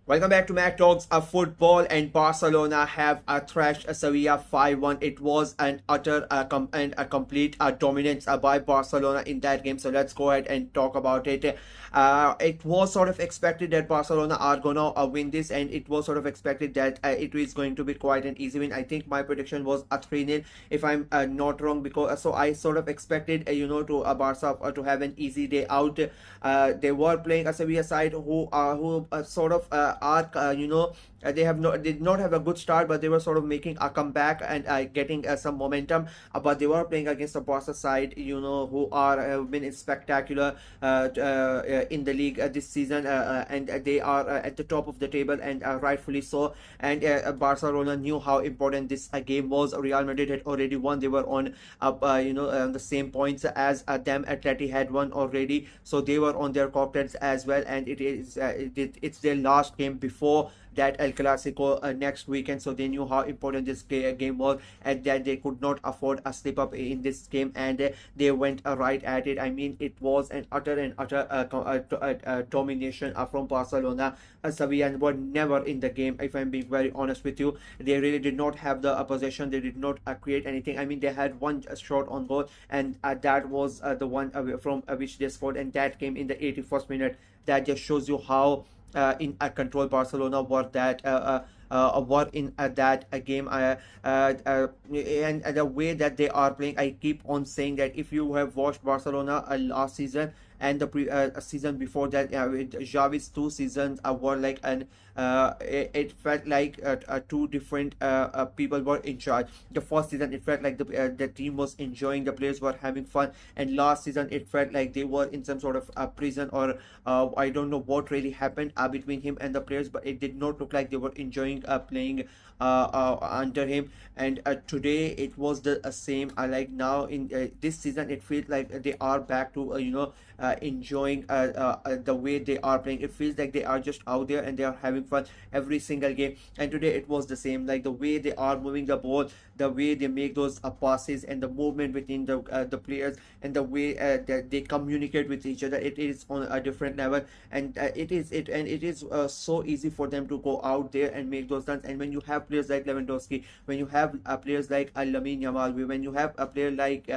Welcome back to Mac Talks of Football, and Barcelona have thrashed Sevilla 5-1. It was an utter and a complete dominance by Barcelona in that game. So let's go ahead and talk about it. It was sort of expected that Barcelona are gonna win this, and it was sort of expected that it is going to be quite an easy win. I think my prediction was a 3-0 if I'm not wrong, because so I sort of expected to Barca to have an easy day out. They were playing a Sevilla side who sort of are they did not have a good start, but they were sort of making a comeback and getting some momentum. But they were playing against the Barca side, who are have been spectacular in the league this season, and they are at the top of the table, and rightfully so. And Barcelona knew how important this game was. Real Madrid had already won; they were on the same points as them. Atleti had won already, so they were on their cocktails as well. And it's their last game before that El Clasico next weekend, so they knew how important this game was, and that they could not afford a slip up in this game, and they went right at it. I mean, it was an utter domination from Barcelona. Sevilla were never in the game, if I'm being very honest with you. They really did not have the possession. They did not create anything. I mean, they had one shot on goal, and that was the one from which they scored, and that came in the 81st minute. That just shows you how in a control Barcelona were in that game, and the way that they are playing. I keep on saying that if you have watched Barcelona last season and the season before that, with Xavi's 2 seasons were like an it felt like two different people were in charge. The first season it felt like the team was enjoying, the players were having fun, and last season it felt like they were in some sort of prison, or I don't know what really happened between him and the players, but it did not look like they were enjoying playing under him. And today it was the same. Like now in this season, it feels like they are back to enjoying the way they are playing. It feels like they are just out there and they are having fun every single game. And today it was the same. Like the way they are moving the ball, the way they make those passes, and the movement between the players, and the way that they communicate with each other, it is on a different level. And it is so easy for them to go out there and make those runs. And when you have players like Lewandowski, when you have players like Lamine Yamal, when you have a player like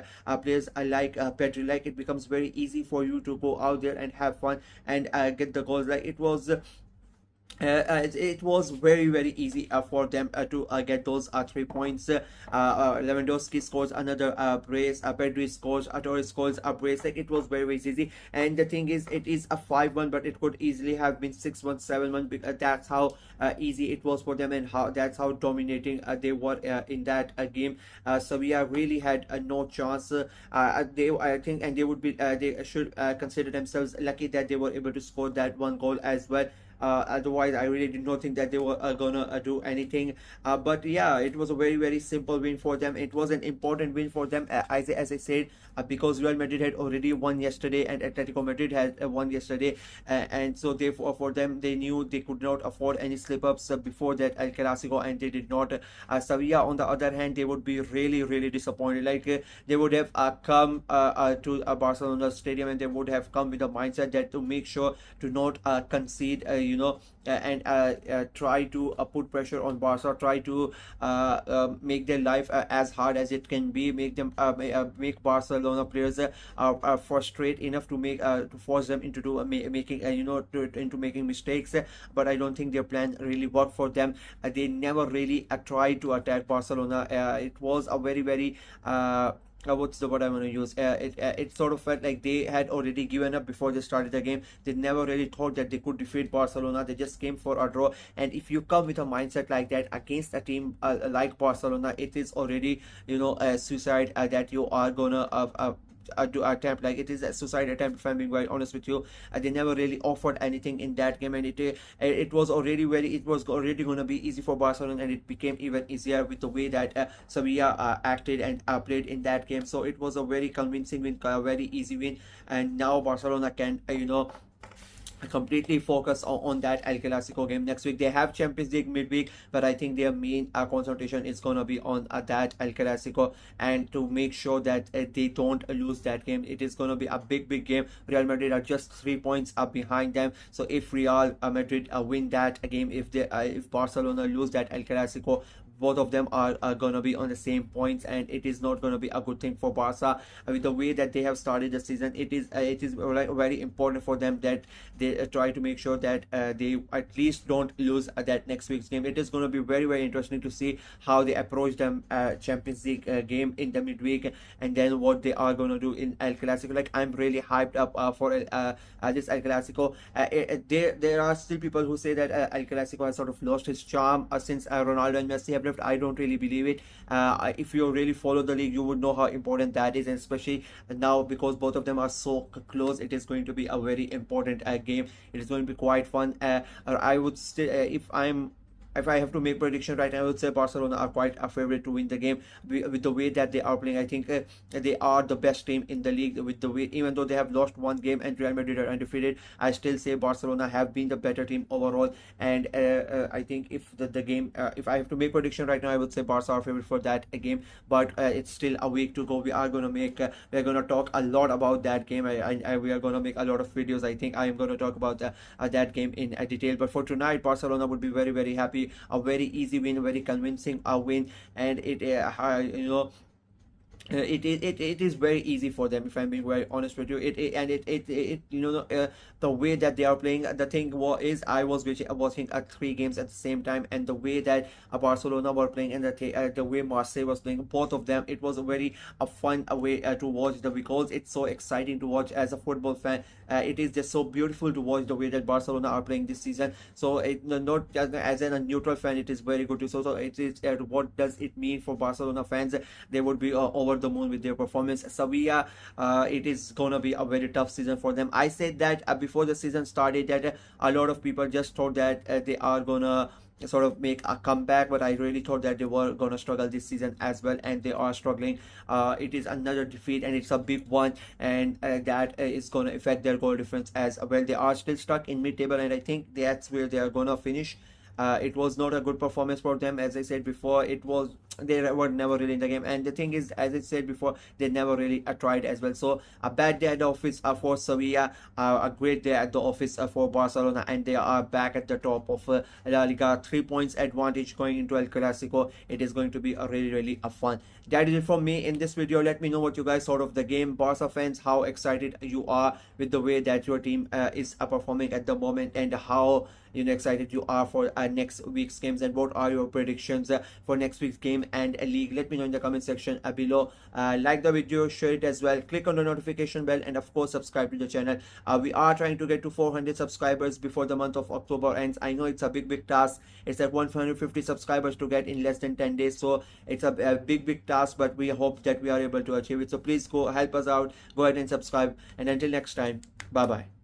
players like Pedri, like it becomes very easy for you to go out there and have fun and get the goals. Like it was very easy for them to get those 3 points. Lewandowski scores another brace, Pedri scores, Torres scores a brace. Like it was very easy. And the thing is, it is a 5-1, but it could easily have been 6-1, 7-1, because that's how easy it was for them, and that's how dominating they were in that game. Sevilla really had no chance. They I think, and they would be they should consider themselves lucky that they were able to score that one goal as well. Otherwise, I really did not think that they were gonna do anything. But yeah, it was a very simple win for them. It was an important win for them, as I said, because Real Madrid had already won yesterday, and Atletico Madrid had won yesterday, and so therefore for them, they knew they could not afford any slip ups before that El Clasico, and they did not. Sevilla, on the other hand, they would be really disappointed. Like they would have come to Barcelona stadium, and they would have come with a mindset that to make sure to not concede. And try to put pressure on Barca, try to make their life as hard as it can be, make Barcelona players frustrate enough to force them into making into making mistakes. But I don't think their plan really worked for them. They never really tried to attack Barcelona. It was a very what's the word I want to use? It sort of felt like they had already given up before they started the game. They never really thought that they could defeat Barcelona. They just came for a draw. And if you come with a mindset like that against a team like Barcelona, it is already a suicide that you are gonna to attempt. Like it is a suicide attempt, if I'm being very honest with you. They never really offered anything in that game, and it was already going to be easy for Barcelona, and it became even easier with the way that Sevilla acted and played in that game. So it was a very convincing win, a very easy win, and now Barcelona can completely focus on that El Clasico game next week. They have Champions League midweek, but I think their main concentration is gonna be on that El Clasico, and to make sure that they don't lose that game. It is gonna be a big game. Real Madrid are just 3 points up behind them. So if Real Madrid win that game, if Barcelona lose that El Clasico, both of them are gonna be on the same points, and it is not gonna be a good thing for Barca. With the way that they have started the season, it is like very important for them that they try to make sure that they at least don't lose that next week's game. It is going to be very interesting to see how they approach them Champions League game in the midweek, and then what they are going to do in El Clasico. Like, I'm really hyped up for this El Clasico. There are still people who say that El Clasico has sort of lost its charm since Ronaldo and Messi have left. I don't really believe it. If you really follow the league, you would know how important that is, and especially now because both of them are so close, it is going to be a very important game. It is going to be quite fun. I would still, if I have to make prediction right now, I would say Barcelona are quite a favorite to win the game with the way that they are playing. I think they are the best team in the league with the way, even though they have lost one game and Real Madrid are undefeated, I still say Barcelona have been the better team overall. And I think if the game, if I have to make prediction right now, I would say Barca are favorite for that game. But it's still a week to go. We are gonna make, we are gonna talk a lot about that game. We are gonna make a lot of videos. I think I am gonna talk about that game in detail. But for tonight, Barcelona would be very happy. A very easy win, very convincing win, and it it is very easy for them, if I'm being very honest with you. The way that they are playing, the thing is, I was watching 3 games at the same time, and the way that Barcelona were playing and the way Marseille was playing, both of them, it was a very fun way to watch because it's so exciting to watch as a football fan. It is just so beautiful to watch the way that Barcelona are playing this season. So not just as a neutral fan, it is very good to so it is what does it mean for Barcelona fans? They would be over the moon with their performance. Sevilla, it is gonna be a very tough season for them. I said that before the season started, that a lot of people just thought that they are gonna sort of make a comeback, but I really thought that they were gonna struggle this season as well, and they are struggling. It is another defeat, and it's a big one, and that is gonna affect their goal difference as well. They are still stuck in mid-table, and I think that's where they are gonna finish. It was not a good performance for them. As I said before, they were never really in the game, and the thing is, as I said before, they never really tried as well. So a bad day at the office for Sevilla, a great day at the office for Barcelona, and they are back at the top of La Liga. 3 points advantage going into El Clasico. It is going to be a really a fun. That is it from me in this video. Let me know what you guys thought of the game. Barca fans, how excited you are with the way that your team is performing at the moment, and how excited you are for next week's games, and what are your predictions for next week's game and league. Let me know in the comment section below. Like the video, share it as well, click on the notification bell, and of course subscribe to the channel. We are trying to get to 400 subscribers before the month of October ends. I know it's a big task. It's at 150 subscribers to get in less than 10 days, so it's a big task, but we hope that we are able to achieve it. So please go help us out, go ahead and subscribe, and until next time, bye bye.